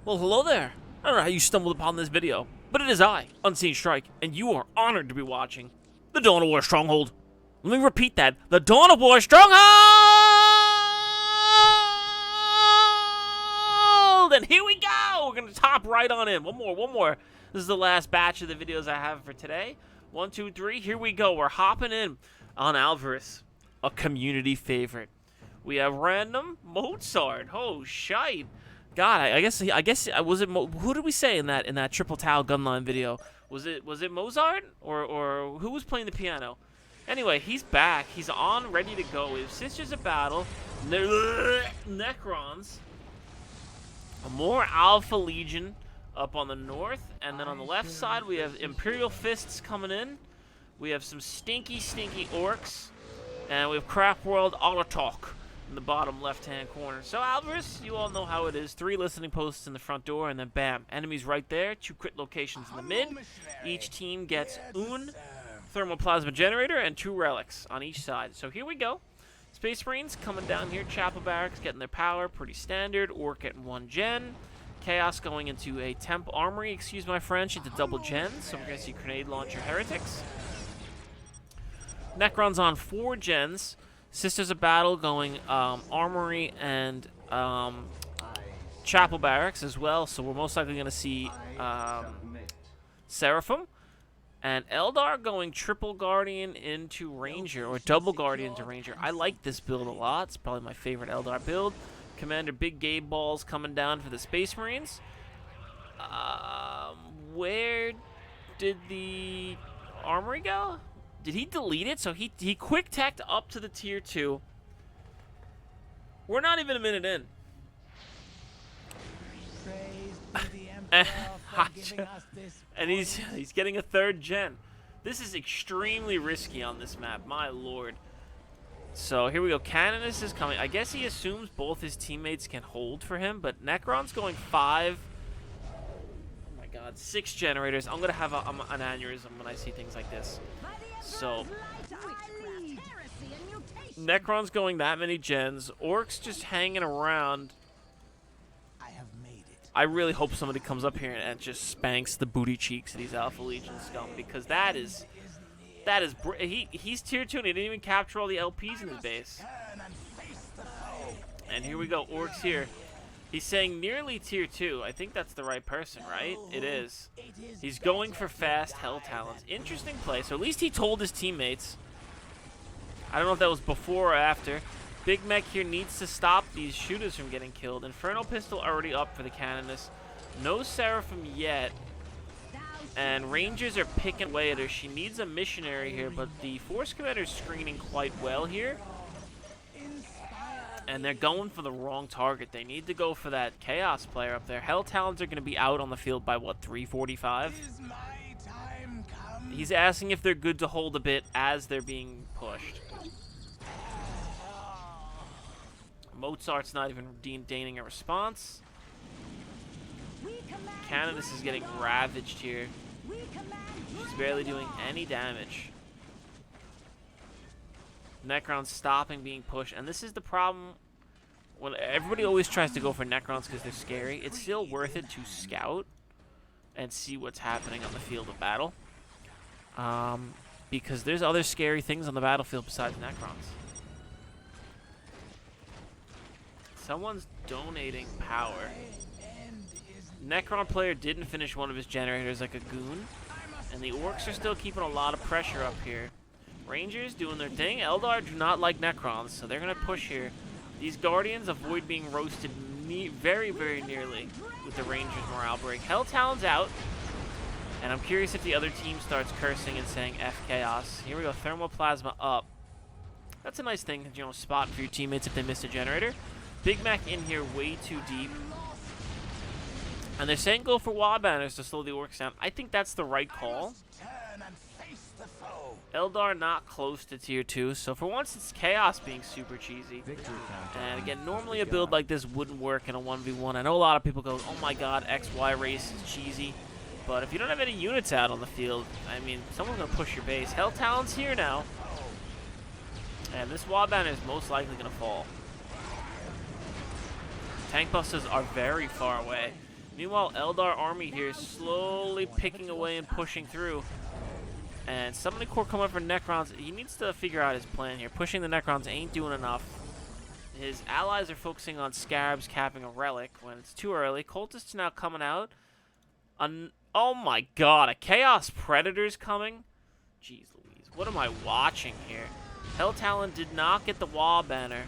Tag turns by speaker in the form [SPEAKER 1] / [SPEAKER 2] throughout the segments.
[SPEAKER 1] Well, hello there. I don't know how you stumbled upon this video, but it is I, Unseen Strike, and you are honored to be watching the Dawn of War Stronghold. Let me repeat that. The Dawn of War Stronghold! And here we go! We're going to top right on in. One more. This is the last batch of the videos I have for today. 1, 2, 3, here we go. We're hopping in on Alvarez, a community favorite. We have random Mozart. Oh, shite. God, I guess was it who did we say in that triple towel gunline video? Was it Mozart or who was playing the piano? Anyway, he's back. He's on, ready to go. We have Sisters of Battle, Necrons, more Alpha Legion up on the north, and then on the left side we have Imperial Fists coming in. We have some stinky orcs, and we have Craft World Autotalk in the bottom left-hand corner. So Alvarez, you all know how it is. 3 listening posts in the front door, and then bam, enemies right there. 2 crit locations in the mid. Each team gets un thermal plasma generator and 2 relics on each side. So here we go. Space Marines coming down here. Chapel Barracks getting their power, pretty standard. Orc getting 1 gen. Chaos going into a temp armory, excuse my French, into double gens. So we're gonna see grenade launcher heretics. Necrons on 4 gens. Sisters of Battle going Armory and Chapel Barracks as well, so we're most likely going to see Seraphim. And Eldar going Triple Guardian into Ranger, or Double Guardian to Ranger. I like this build a lot. It's probably my favorite Eldar build. Commander Big Gabe Balls coming down for the Space Marines. Where did the Armory go? Did he delete it? So he quick teched up to the tier 2. We're not even a minute in. And he's getting a 3rd gen. This is extremely risky on this map, my lord. So here we go. Canonus is coming. I guess he assumes both his teammates can hold for him, but Necron's going 5. Oh my god, 6 generators. I'm gonna have an aneurysm when I see things like this. So, Necron's going that many gens. Orcs just hanging around. I really hope somebody comes up here and just spanks the booty cheeks of these Alpha Legion scum, because he's tier 2 and he didn't even capture all the LPs in his base. And here we go, Orcs here. He's saying nearly tier 2. I think that's the right person, right? It is. He's going for fast Hell Talons. Interesting play. So at least he told his teammates. I don't know if that was before or after. Big Mech here needs to stop these shooters from getting killed. Infernal Pistol already up for the Canonus. No Seraphim yet. And Rangers are picking away at her. She needs a missionary here, but the Force Commander's screening quite well here. And they're going for the wrong target. They need to go for that Chaos player up there. Hell Talons are going to be out on the field by, what, 3:45? He's asking if they're good to hold a bit as they're being pushed. Mozart's not even deigning a response. Canonus is getting ravaged here. She's barely doing any damage. Necron's stopping being pushed, and this is the problem. When everybody always tries to go for Necrons because they're scary, it's still worth it to scout and see what's happening on the field of battle, because there's other scary things on the battlefield besides Necrons. Someone's donating power. Necron player didn't finish one of his generators like a goon, and the Orcs are still keeping a lot of pressure up here. Rangers doing their thing. Eldar do not like Necrons, so they're going to push here. These Guardians avoid being roasted very, very nearly with the Rangers morale break. Hell Talon's out, and I'm curious if the other team starts cursing and saying F Chaos. Here we go, Thermal Plasma up. That's a nice thing, you know, spot for your teammates if they miss a generator. Big Mac in here way too deep. And they're saying go for wall banners to slow the Orcs down. I think that's the right call. Eldar not close to tier 2, so for once it's Chaos being super cheesy. And again, normally a build like this wouldn't work in a 1v1. I know a lot of people go, oh my god, XY race is cheesy. But if you don't have any units out on the field, I mean, someone's going to push your base. Hell Talon's here now. And this wall banner is most likely going to fall. Tank busters are very far away. Meanwhile, Eldar army here is slowly picking away and pushing through. And Summoning Core coming up for Necrons. He needs to figure out his plan here. Pushing the Necrons ain't doing enough. His allies are focusing on Scarabs capping a Relic when it's too early. Cultists now coming out. Oh my god, a Chaos Predator's coming? Jeez Louise, what am I watching here? Hell Talon did not get the wall banner,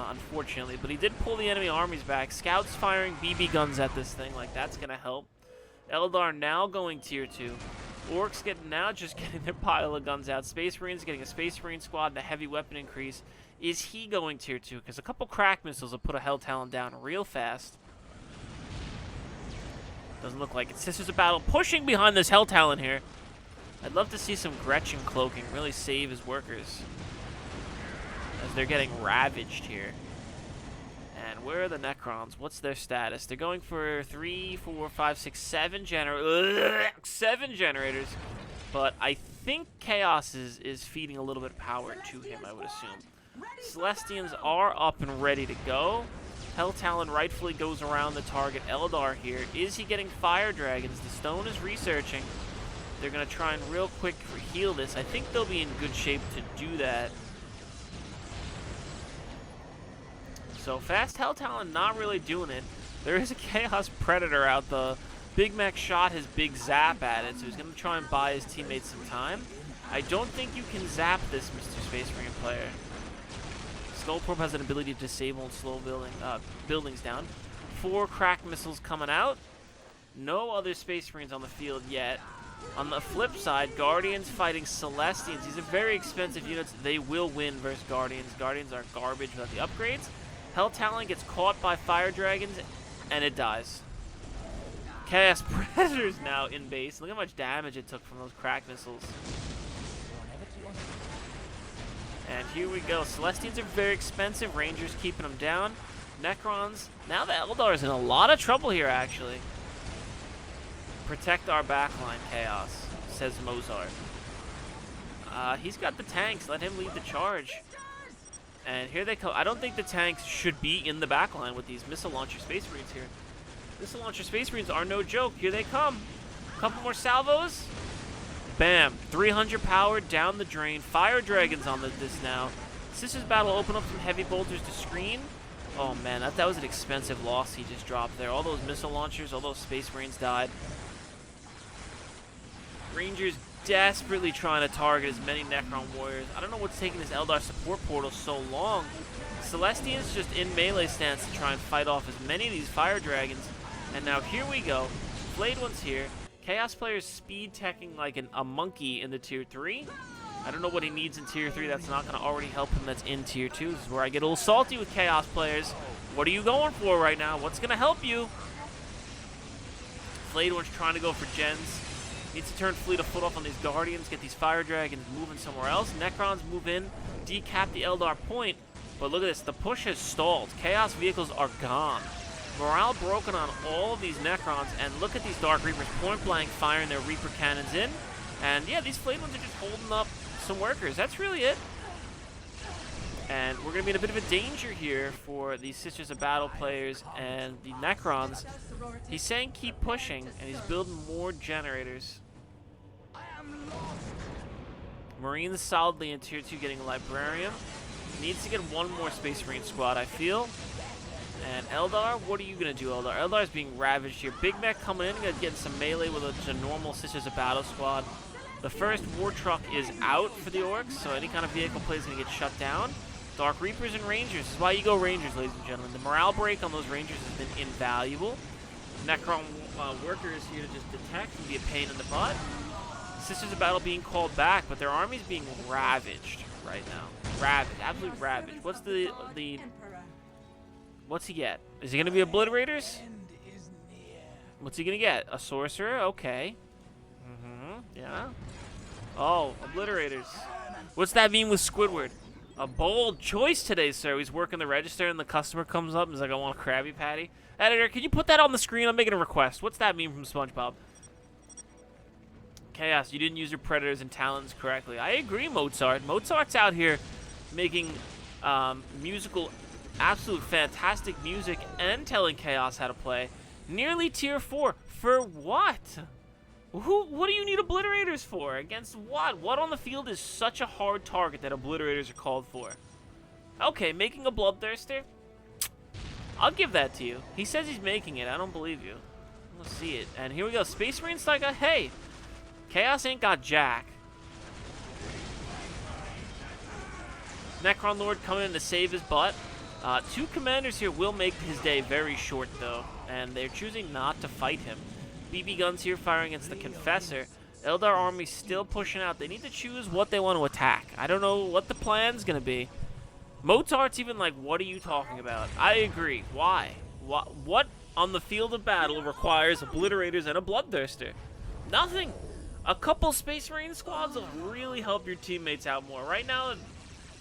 [SPEAKER 1] unfortunately, but he did pull the enemy armies back. Scouts firing BB guns at this thing, like that's gonna help. Eldar now going tier 2. Orcs now just getting their pile of guns out. Space Marines getting a Space Marine squad and a heavy weapon increase. Is he going tier 2? Because a couple crack missiles will put a Hell Talon down real fast. Doesn't look like it. Sisters of Battle pushing behind this Hell Talon here. I'd love to see some Gretchen cloaking really save his workers as they're getting ravaged here. And where are the Necrons? What's their status? They're going for 3, 4, 5, 6, 7 generators. But I think Chaos is feeding a little bit of power to him, I would assume. Celestians are up and ready to go. Hell Talon rightfully goes around the target Eldar here. Is he getting Fire Dragons? The Stone is researching. They're going to try and real quick heal this. I think they'll be in good shape to do that. So fast Hell Talon not really doing it. There is a Chaos Predator out. The Big Mac shot his big zap at it, so he's going to try and buy his teammates some time. I don't think you can zap this, Mr. Space Marine player. Skullcorp has an ability to disable and slow buildings down. 4 crack missiles coming out. No other Space Marines on the field yet. On the flip side, Guardians fighting Celestians. These are very expensive units. They will win versus Guardians. Guardians are garbage without the upgrades. Hell Talon gets caught by Fire Dragons, and it dies. Chaos Predators now in base. Look how much damage it took from those crack missiles. And here we go. Celestians are very expensive. Rangers keeping them down. Necrons. Now the Eldar is in a lot of trouble here, actually. Protect our backline, Chaos, says Mozart. He's got the tanks. Let him lead the charge. And here they come. I don't think the tanks should be in the backline with these missile launcher Space Marines here. Missile launcher Space Marines are no joke. Here they come. Couple more salvos. Bam. 300 power down the drain. Fire Dragons on this now. Sisters Battle open up some heavy bolters to screen. Oh man, that was an expensive loss he just dropped there. All those missile launchers, all those Space Marines died. Rangers desperately trying to target as many Necron warriors. I don't know what's taking this Eldar support portal so long. Celestians just in melee stance to try and fight off as many of these Fire Dragons. And now here we go. Flayed One's here. Chaos players speed teching like a monkey in the tier 3. I don't know what he needs in tier 3 that's not going to already help him that's in tier 2. This is where I get a little salty with Chaos players. What are you going for right now? What's going to help you? Flayed One's trying to go for gens. Needs to turn Fleet of Foot off on these Guardians, get these Fire Dragons moving somewhere else. Necrons move in, decap the Eldar point. But look at this, the push has stalled. Chaos vehicles are gone. Morale broken on all of these Necrons, and look at these Dark Reapers point blank firing their Reaper cannons in. And yeah, these Flayed Ones are just holding up some workers. That's really it. And we're going to be in a bit of a danger here for the Sisters of Battle players and the Necrons. He's saying keep pushing, and he's building more generators. Marines solidly in tier 2 getting a Librarian. Needs to get one more Space Marine squad, I feel. And Eldar, what are you going to do, Eldar? Eldar is being ravaged here. Big Mech coming in, getting some melee with a normal Sisters of Battle squad. The first War Truck is out for the Orcs, so any kind of vehicle play is going to get shut down. Dark Reapers and Rangers. This is why you go Rangers, ladies and gentlemen. The morale break on those Rangers has been invaluable. Necron workers here to just detect and be a pain in the butt. Sisters of Battle being called back, but their army's being ravaged right now. Ravaged, absolutely ravaged. What's the what's he get? Is he gonna be Obliterators? What's he gonna get? A Sorcerer? Okay. Yeah. Oh, Obliterators. What's that mean with Squidward? A bold choice today, sir. He's working the register and the customer comes up and is like, I want a Krabby Patty. Editor, can you put that on the screen? I'm making a request. What's that mean from SpongeBob? Chaos, you didn't use your Predators and Talons correctly. I agree, Mozart. Mozart's out here making musical, absolute fantastic music and telling Chaos how to play. Nearly tier 4. For what? What do you need obliterators for? Against what? What on the field is such a hard target that obliterators are called for? Okay, making a bloodthirster? I'll give that to you. He says he's making it. I don't believe you. Let's see it. And here we go. Space Marine's like, hey, Chaos ain't got jack. Necron Lord coming in to save his butt. Two commanders here will make his day very short, though, and they're choosing not to fight him. BB guns here firing against the Confessor. Eldar army still pushing out. They need to choose what they want to attack. I don't know what the plan's going to be. Mozart's even like, what are you talking about? I agree. Why? What on the field of battle requires obliterators and a bloodthirster? Nothing. A couple Space Marine squads will really help your teammates out more. Right now,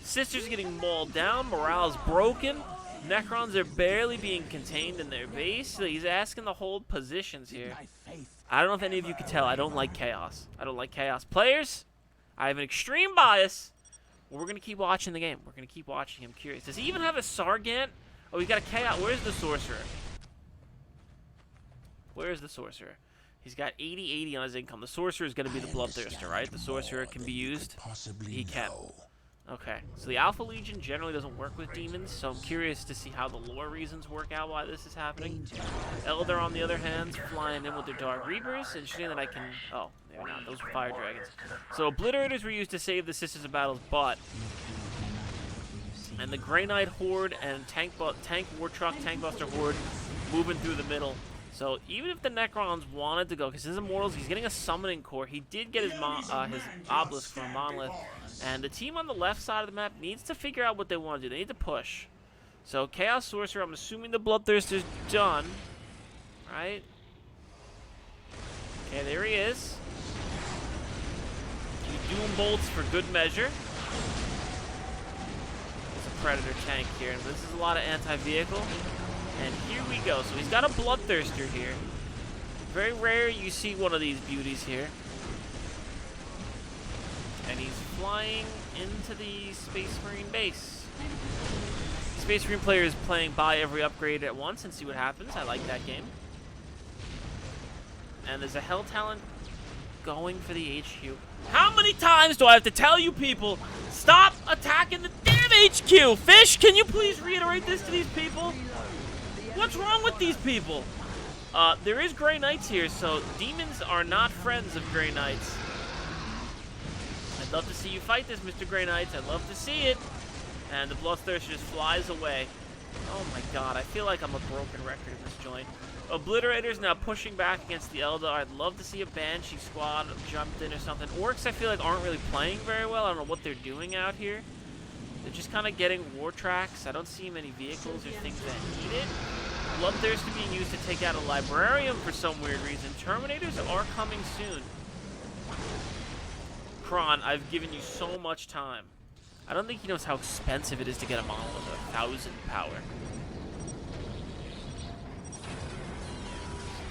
[SPEAKER 1] Sisters getting mauled down. Morale's broken. Necrons are barely being contained in their base. So he's asking to hold positions here. I don't know if any of you can tell. I don't like Chaos. I don't like Chaos players. I have an extreme bias. Well, we're going to keep watching the game. We're going to keep watching. I'm curious. Does he even have a Sargant? Oh, he's got a Chaos. Where's the Sorcerer? Where's the Sorcerer? He's got 80-80 on his income. The Sorcerer is going to be the Bloodthirster, right? The Sorcerer can be used. He can. Okay. So the Alpha Legion generally doesn't work with demons, so I'm curious to see how the lore reasons work out why this is happening. Eldar, on the other hand, flying in with their Dark Reapers. Interesting that I can... Oh, they're not. Those are Fire Dragons. So Obliterators were used to save the Sisters of Battle's butt. And the Grey Knight Horde and Tank War Truck, Tank Buster Horde moving through the middle. So even if the Necrons wanted to go, because his Immortals, he's getting a Summoning Core. He did get his Obelisk from a Monolith. And the team on the left side of the map needs to figure out what they want to do. They need to push. So Chaos Sorcerer, I'm assuming the Bloodthirster's done. Right? Okay, there he is. Doom bolts for good measure. There's a Predator tank here. And this is a lot of anti-vehicle. And here we go. So he's got a Bloodthirster here. Very rare you see one of these beauties here. And he's flying into the Space Marine base. Space Marine player is playing buy every upgrade at once and see what happens. I like that game. And there's a Hell Talent going for the HQ. How many times do I have to tell you people, stop attacking the damn HQ? Fish, can you please reiterate this to these people? What's wrong with these people? There is Grey Knights here, so demons are not friends of Grey Knights. I'd love to see you fight this, Mr. Grey Knights. I'd love to see it. And the Bloodthirster just flies away. Oh my god, I feel like I'm a broken record in this joint. Obliterators now pushing back against the Eldar. I'd love to see a Banshee squad jumped in or something. Orcs, I feel like, aren't really playing very well. I don't know what they're doing out here. They're just kind of getting war tracks. I don't see many vehicles or things that need it. Bloodthirster being used to take out a Librarium for some weird reason. Terminators are coming soon. Kron, I've given you so much time. I don't think he knows how expensive it is to get a Monolith with 1,000 power.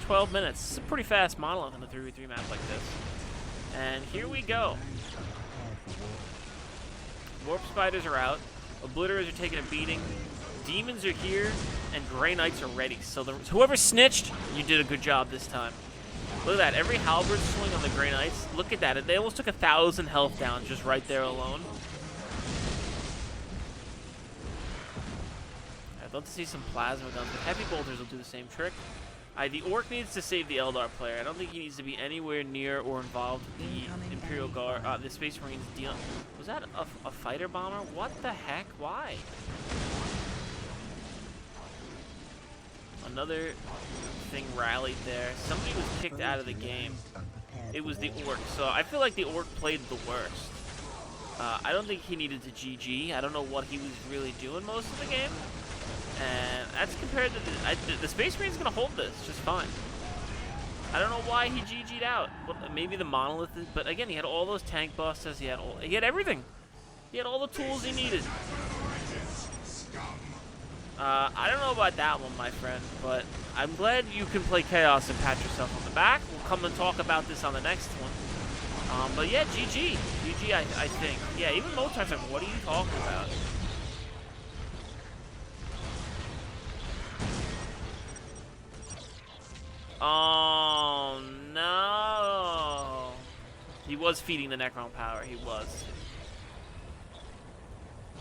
[SPEAKER 1] 12 minutes. It's a pretty fast Monolith on a 3v3 map like this. And here we go. Warp Spiders are out. Obliterators are taking a beating. Demons are here. And Grey Knights are ready. So whoever snitched, you did a good job this time. Look at that. Every halberd swing on the Grey Knights. Look at that. They almost took 1,000 health down just right there alone. I'd love to see some plasma guns, but heavy bolters will do the same trick. The Orc needs to save the Eldar player. I don't think he needs to be anywhere near or involved with the Imperial Guard, the Space Marines deal. Was that a fighter bomber? What the heck? Why? Another thing rallied there. Somebody was kicked out of the game. It was the Orc. So I feel like the Orc played the worst. I don't think he needed to GG. I don't know what he was really doing most of the game. And that's compared to the Space Marine's gonna hold this just fine. I don't know why he GG'd out. Well, maybe the Monolith is, but again, he had all those tank busters. He had everything. He had all the tools he needed. I don't know about that one, my friend, but I'm glad you can play Chaos and pat yourself on the back. We'll come and talk about this on the next one. But yeah, GG. GG, I think. Yeah, even Mozart's like, what are you talking about? Oh, no. He was feeding the Necron power. He was.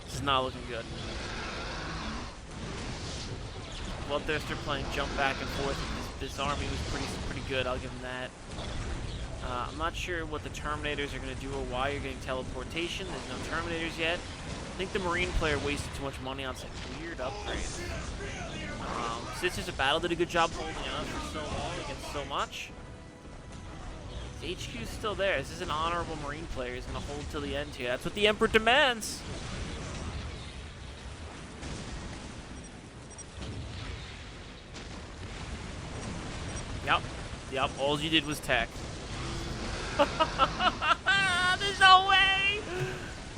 [SPEAKER 1] This is not looking good. Bloodthirster playing jump back and forth. This army was pretty good. I'll give him that. I'm not sure what the Terminators are going to do or why you're getting teleportation. There's no Terminators yet. I think the Marine player wasted too much money on some weird upgrades. Sisters of Battle did a good job holding on for so long against so much. His HQ's still there. This is an honorable Marine player. He's going to hold till the end here. That's what the Emperor demands. Yep, all you did was tech. There's no way!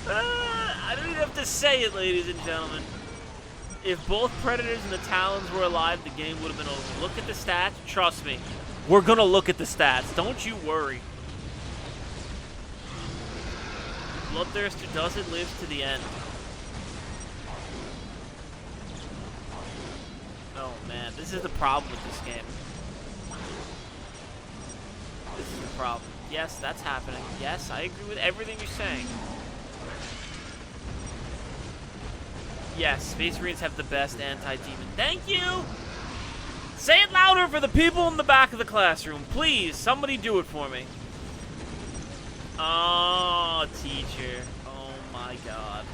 [SPEAKER 1] I don't even have to say it, ladies and gentlemen. If both Predators and the Talons were alive, the game would have been over. Look at the stats. Trust me. We're going to look at the stats. Don't you worry. Bloodthirster doesn't live to the end. Oh, man. This is the problem with this game. This is the problem. Yes, that's happening. Yes, I agree with everything you're saying. Yes, Space Marines have the best anti-demon. Thank you! Say it louder for the people in the back of the classroom. Please, somebody do it for me. Oh, teacher. Oh my god.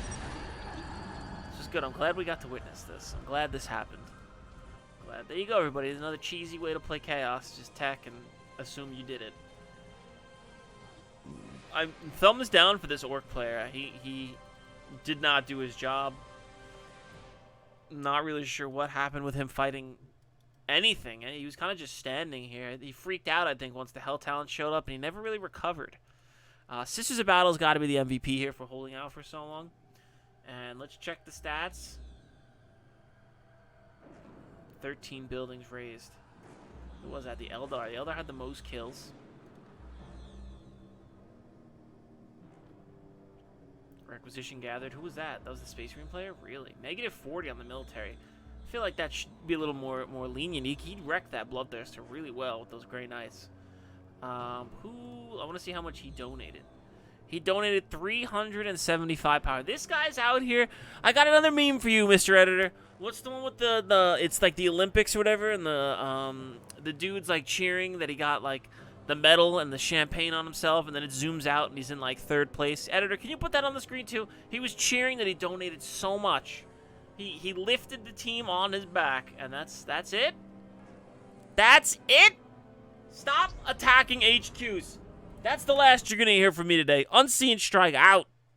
[SPEAKER 1] This is good. I'm glad we got to witness this. I'm glad this happened. Glad. There you go, everybody. There's another cheesy way to play Chaos. Just tech and assume you did it. Thumbs down for this Orc player. He did not do his job. Not really sure what happened with him fighting anything. He was kind of just standing here. He freaked out, I think, once the Hell Talent showed up, and he never really recovered. Sisters of Battle's got to be the MVP here for holding out for so long. And let's check the stats. 13 buildings razed. Who was that? The Eldar. The Eldar had the most kills. Requisition gathered. Who was that? That was the Space Marine player? Really? Negative 40 on the military. I feel like that should be a little more lenient. He wrecked that Bloodthirster really well with those Grey Knights. I want to see how much he donated. He donated 375 power. This guy's out here. I got another meme for you, Mr. Editor. What's the one with the it's like the Olympics or whatever, and the dude's like cheering that he got like the medal and the champagne on himself, and then it zooms out and he's in like 3rd place. Editor, can you put that on the screen too? He was cheering that he donated so much. He lifted the team on his back, and that's it. That's it. Stop attacking HQs. That's the last you're gonna hear from me today. Unseen Strike out.